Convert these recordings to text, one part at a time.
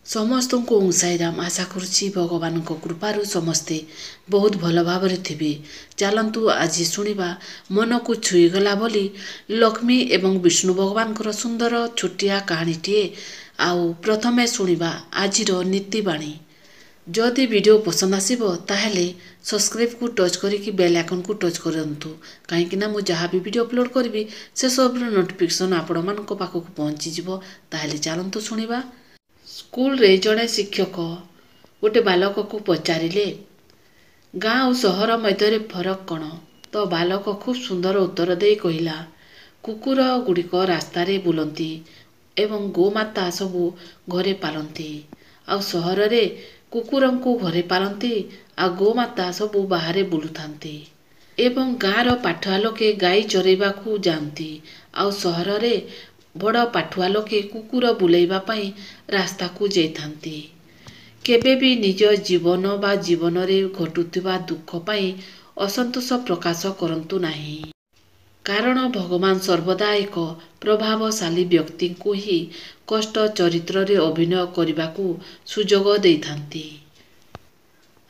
समस्त को साईराम आशा करुच्ची भगवान कृपारू समस्ते बहुत भल भाव थे। चलतु आज शुणा मन को छुईगला बोली लक्ष्मी एवं विष्णु भगवान सुंदर छोटिया कहानीटे। आउ प्रथमे शुणा आज नीतिवाणी। जदि वीडियो पसंद आसो ताहले सब्सक्राइब को टच करी बेल आइकन को टच करंतु कहीं मु जहाँ भी वीडियो अपलोड करी से सब नोटिफिकेशन आपण मान पाखक पहुँची जिवो। ताहले चलतु शुणा। स्कूल रे जड़े शिक्षक गोटे बालक को पचारे गाँ और सहर मध्य फरक कौन। तो बालक खूब सुंदर उत्तर दे कहला कुकुर गुड़िक रास्तार बुलती एवं गोमाता सबू घरे पालती आ सहर रे कुकुर को घरे पालती आ गोमाता सबू बाहर बुलुथांती एवं गाँर पाठुआ लोके गाई चरेबा को जाती आ सहर रे बड़ पाठुआ लोके कुकुर बुलेइबा पई रास्ता को जाइथांती। केबे भी निज जीवन बा जीवन रे घटुथिबा दुख पई असंतोष प्रकाश करंतु नाही, कारण भगवान सर्वदा एक प्रभावशाली व्यक्ति को ही कष्ट चरित्र रे अभिनय करने सुजोग देइथांती।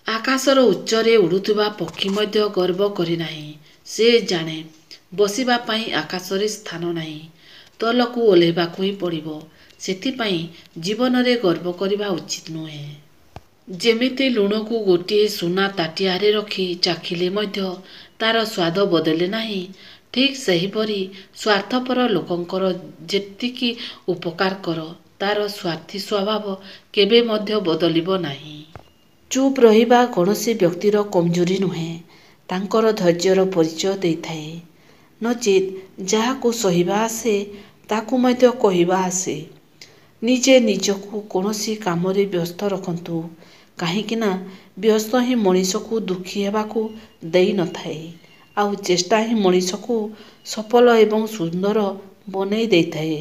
आकाशर उच्चरे उड़ुथिबा पक्षी मध्य गर्व करि नाही। से जाने बसिबा पई आकाशरे स्थान नाही, तलकू ओह्लेबाकू ही पड़िबो। सेथिपाई जीवन रे गर्व करिबा उचित नुहे। जेमिति लुण को गोटे सुना ताटियारे रखी चाखिले मध्य तार स्वाद बदले नाही, ठीक सेहीपरि स्वार्थपर लोकंकर जेतिकी उपकार कर तार स्वार्थी स्वभाव केबे मध्य बदलिबो नाही। चुप रहिबा कौनसी व्यक्तिर कमजोरी नुहे, तांकर धैर्यर परिचय देइथाए। नचेत जाहाको सहिबा आसे ताकू मध्य कहिबा आसे। निजे निजकू कौनसी कामरे व्यस्त रखंतु, कहीं व्यस्त ही मनीष को दुखी हेबाकू देई न थाए। आउ चेष्टा ही मनीष को सफल एवं सुंदर बनई देइथाए।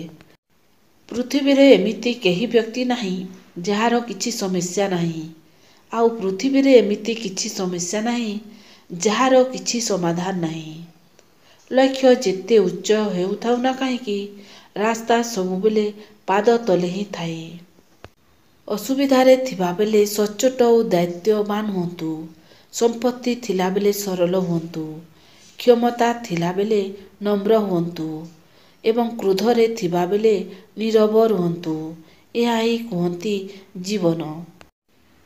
पृथ्वी रे एमिति केही व्यक्ति नहीं जार किछि समस्या नहीं, आउ पृथ्वी रे एमिति किछि समस्या नहीं जार किछि समाधान नहीं। लक्ष्य जेते उच्च हेउथाउ ना कहीं रास्ता सबुबेले पाद तले ही थाए। असुविधारे थिबा बेले सच्चोट और दायित्ववान हुंतु, संपत्ति थिला बेले सरल हुंतु, क्षमता थिला बेले नम्र हुंतु एवं क्रोधरे थिबा बेले नीरव रुहंतु। यह ही कहती जीवन।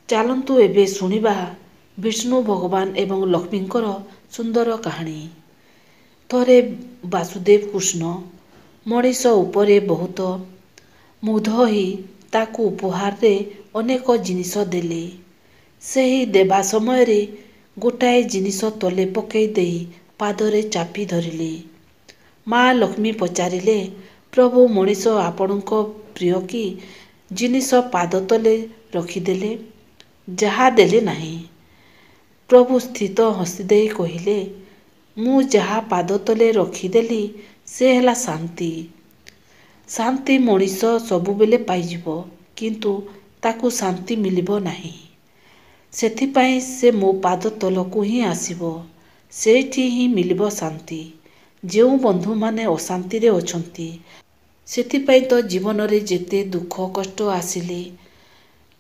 चलतु एबे शुणा विष्णु भगवान एवं लक्ष्मींकर सुंदर कहानी। थरे वासुदेव कृष्ण मनीष उपरे बहुत मुग्ध होई ताकू उपहार रे अनेक जिनिस देले। सेही देवा समय रे गोटाए जिनिस तले पकई देई पादरे चापी धरिले। माँ लक्ष्मी पचारिले प्रभु मनीष आपणक प्रिय कि जिनिस पाद तले रखिदेले जहा देले नाही। प्रभु स्थित हसीदे कहिले मु जहा पाद तले रखिदेली से हला शांति। शांति मनीष सबुबेले पाइजिबो, किंतु ताकू शांति मिलिबो नाही। सेथिपाई से मो पाद तलकू ही आसिबो, सेठी ही मिलिबो शांति। जेउ बंधु माने अशांति रे अछंती, सेथिपाई तो जीवन रे जेते दुख कष्ट आसिले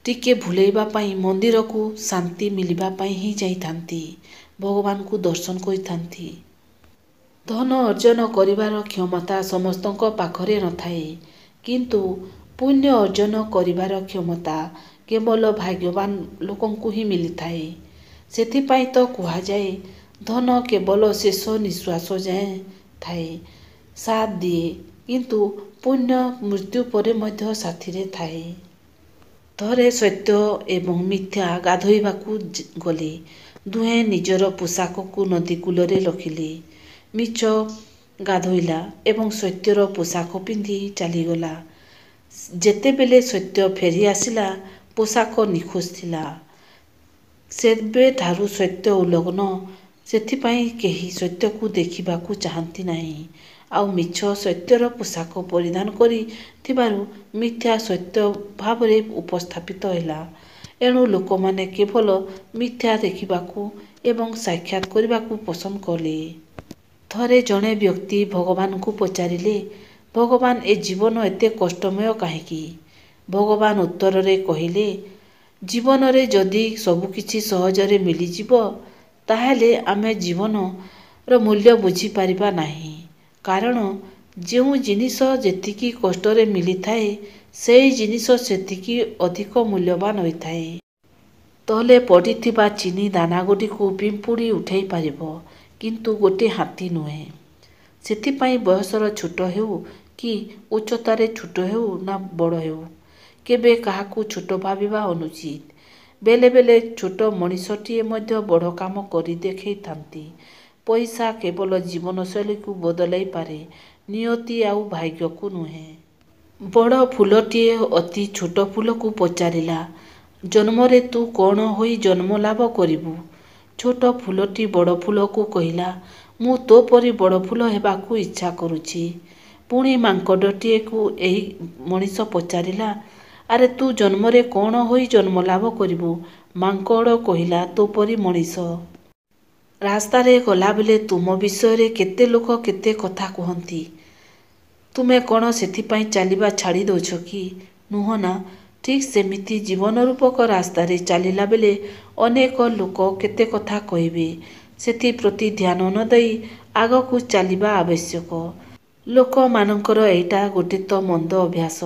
टिके भुलेइबा पाई मंदिर को शांति मिलिबा पाई ही जाइथांती, भगवान को दर्शन करिथांती। धन अर्जन करिवार क्षमता समस्तଙ୍କ पाखरे न थाए, किंतु पुण्य अर्जन करिवार क्षमता केवल भाग्यवान लोकंकु ही मिली थाए। सेथिपाई तो कुहा जाए धन केवल शेष निश्वास जाए थाए, साथ दिए, किंतु पुण्य मृत्यु परे मध्य साथीरे थाए। थरे सत्य एवं मिथ्या गाधोइबाकू गले। दुहें निजर पोशाक को नदी कूलरे रखिले। मिछ गाधोइला एवं सत्यर पोशाक पिंधि चलीगला। जेतेबेले सत्य फेरी आसिला पोशाक निखोज थिला। सेबे ठारू सत्य उल्लंघन, सेथिपाई केही सत्य को देखिबाकू चाहंती नहीं। आउ मिछ सत्यर पोशाक परिधान करी थिबारु मिथ्या सत्य भावरे उपस्थापित हैला। एणु लोकमाने केवल मिथ्या देखिबाकू एवं साक्षात करिबाकू पसंद कले। थरे जड़े व्यक्ति भगवान को पचारिले भगवान ए जीवन एते कष्टमय कहीं। ଭଗବାନ ଉତ୍ତରରେ କହିଲେ, ଜୀବନରେ ଯଦି ସବୁକିଛି ସହଜରେ ମିଳିଯିବ ତାହେଲେ ଆମେ ଜୀବନର ମୂଲ୍ୟ ବୁଝିପାରିବା ନାହିଁ। କାରଣ ଯେଉଁ ଜିନିଷ ଯେତିକି କଷ୍ଟରେ ମିଳିଥାଏ ସେହି ଜିନିଷ ସେତିକି ଅଧିକ ମୂଲ୍ୟବାନ ହୋଇଥାଏ। ତଳେ ପଡ଼ିଥିବା ଚିନି ଦାନାଗୁଡ଼ିକୁ ପିମ୍ପୁଡ଼ି ଉଠାଇ ପାରିବ, କିନ୍ତୁ ଗୋଟିଏ ହାତୀ ନୁହେଁ। ସେଥିପାଇଁ ବୟସର ଛୋଟ ହେଉ କି ଉଚ୍ଚତାରେ ଛୋଟ ହେଉ ନା ବଡ଼ ହେଉ, କେବେ କାହାକୁ ଛୋଟ ଭାବିବା ଅନୁଚିତ। ବେଳେ ବେଳେ ଛୋଟ ମଣିଷଟିଏ ମଧ୍ୟ ବଡ଼ କାମ କରି ଦେଖାଇଥାନ୍ତି। ପଇସା କେବଳ ଜୀବନଶୈଳୀକୁ ବଦଳାଇ ପାରେ, ନିୟତି ଆଉ ଭାଗ୍ୟକୁ ନୁହେଁ। ବଡ଼ ଫୁଲଟିଏ ଅତି ଛୋଟ ଫୁଲକୁ ପଚାରିଲା, ଜନ୍ମରେ ତୁ କ'ଣ ହୋଇ ଜନ୍ମ ଲାଭ କରିବୁ? ଛୋଟ ଫୁଲଟି ବଡ଼ ଫୁଲକୁ କହିଲା, ମୁଁ ତୋ ପରି ବଡ଼ ଫୁଲ ହେବାକୁ ଇଚ୍ଛା କରୁଛି। ପୁଣି ମାଙ୍କଡ଼ଟିଏକୁ ଏହି ମଣିଷ ପଚାରିଲା, ଆରେ ତୁ ଜନ୍ମରେ କ'ଣ ହୋଇ ଜନ୍ମ ଲାଭ କରିବୁ? ମାଙ୍କଡ଼ କହିଲା, ତୋ ପରି ମଣିଷ। ରାସ୍ତାରେ ଗଲାବେଳେ ତୁମ ବିଷୟରେ କେତେ ଲୋକ କେତେ କଥା କହନ୍ତି। ତୁମେ କ'ଣ ସେଥିପାଇଁ ଚାଲିବା ଛାଡ଼ି ଦେଉଛ କି? ନୁହଁ ନା? ଠିକ୍ ସେମିତି ଜୀବନ ରୂପକ ରାସ୍ତାରେ ଚାଲିଲା ବେଳେ ଅନେକ ଲୋକ କେତେ କଥା କହିବେ। ସେଥିପ୍ରତି ଧ୍ୟାନ ନ ଦେଇ ଆଗକୁ ଚାଲିବା ଆବଶ୍ୟକ। ଲୋକମାନଙ୍କର ଏଇଟା ଗୋଟେ ତ ମନ୍ଦ ଅଭ୍ୟାସ।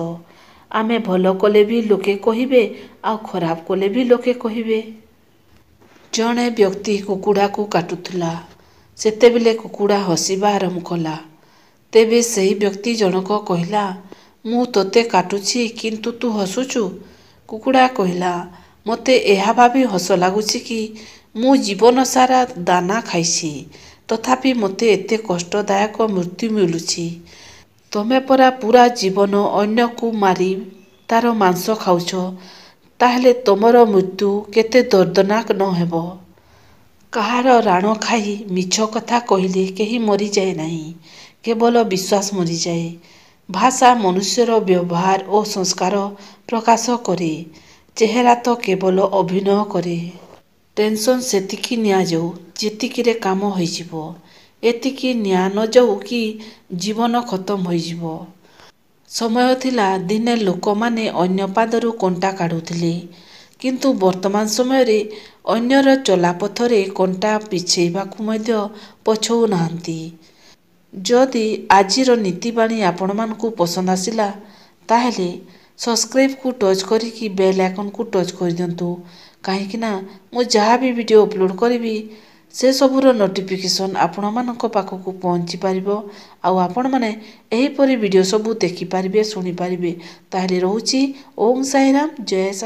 ଆମେ ଭଲ କଲେ ବି ଲୋକେ କହିବେ, ଆଉ ଖରାପ କଲେ ବି ଲୋକେ କହିବେ। ଜଣେ ବ୍ୟକ୍ତି କୁକୁଡ଼ାକୁ କାଟୁଥିଲା। ସେତେବେଳେ କୁକୁଡ଼ା ହସିବା ଆରମ୍ଭ କଲା। ତେବେ ସେହି ବ୍ୟକ୍ତି ଜଣକ କହିଲା, ମୁଁ ତୋତେ କାଟୁଛି କିନ୍ତୁ ତୁ ହସୁଛୁ? କୁକୁଡ଼ା କହିଲା, ମୋତେ ଏହା ଭାବି ହସ ଲାଗୁଛି କି ମୁଁ ଜୀବନ ସାରା ଦାନା ଖାଇଛି, ତଥାପି ମୋତେ ଏତେ କଷ୍ଟଦାୟକ ମୃତ୍ୟୁ ମିଳୁଛି। ତମେ ପରା ପୁରା ଜୀବନ ଅନ୍ୟକୁ ମାରି ତାର ମାଂସ ଖାଉଛ, ତାହେଲେ ତମର ମୃତ୍ୟୁ କେତେ ଦର୍ଦନାକ ନ ହେବ? କାହାର ରାଣ ଖାଇ ମିଛ କଥା କହିଲେ କେହି ମରିଯାଏ ନାହିଁ, କେବଳ ବିଶ୍ୱାସ ମରିଯାଏ। ଭାଷା ମନୁଷ୍ୟର ବ୍ୟବହାର ଓ ସଂସ୍କାର ପ୍ରକାଶ କରେ, ଚେହେରା ତ କେବଳ ଅଭିନୟ କରେ। ଟେନସନ୍ ସେତିକି ନିଆଯାଉ ଯେତିକିରେ କାମ ହୋଇଯିବ। ଏତିକି ନିଆ ନ ଯାଉ କି ଜୀବନ ଖତମ ହୋଇଯିବ। ସମୟ ଥିଲା ଦିନେ ଲୋକମାନେ ଅନ୍ୟ ପାଦରୁ କଣ୍ଟା କାଢୁଥିଲେ, କିନ୍ତୁ ବର୍ତ୍ତମାନ ସମୟରେ ଅନ୍ୟର ଚଲାପଥରେ କଣ୍ଟା ବିଛେଇବାକୁ ମଧ୍ୟ ପଛଉ ନାହାନ୍ତି। ଯଦି ଆଜିର ନୀତିବାଣୀ ଆପଣମାନଙ୍କୁ ପସନ୍ଦ ଆସିଲା, ତାହେଲେ ସବସ୍କ୍ରାଇବ୍କୁ ଟଚ୍ କରିକି ବେଲ୍ ଆଇକନ୍କୁ ଟଚ୍ କରିଦିଅନ୍ତୁ। କାହିଁକିନା ମୁଁ ଯାହା ବି ଭିଡ଼ିଓ ଅପଲୋଡ଼ କରିବି ସେସବୁର ନୋଟିଫିକେସନ୍ ଆପଣମାନଙ୍କ ପାଖକୁ ପହଞ୍ଚି ପାରିବ। ଆଉ ଆପଣମାନେ ଏହିପରି ଭିଡ଼ିଓ ସବୁ ଦେଖିପାରିବେ, ଶୁଣିପାରିବେ। ତାହେଲେ ରହୁଛି। ଓମ୍ ସାଇରାମ, ଜୟ ସାଇ।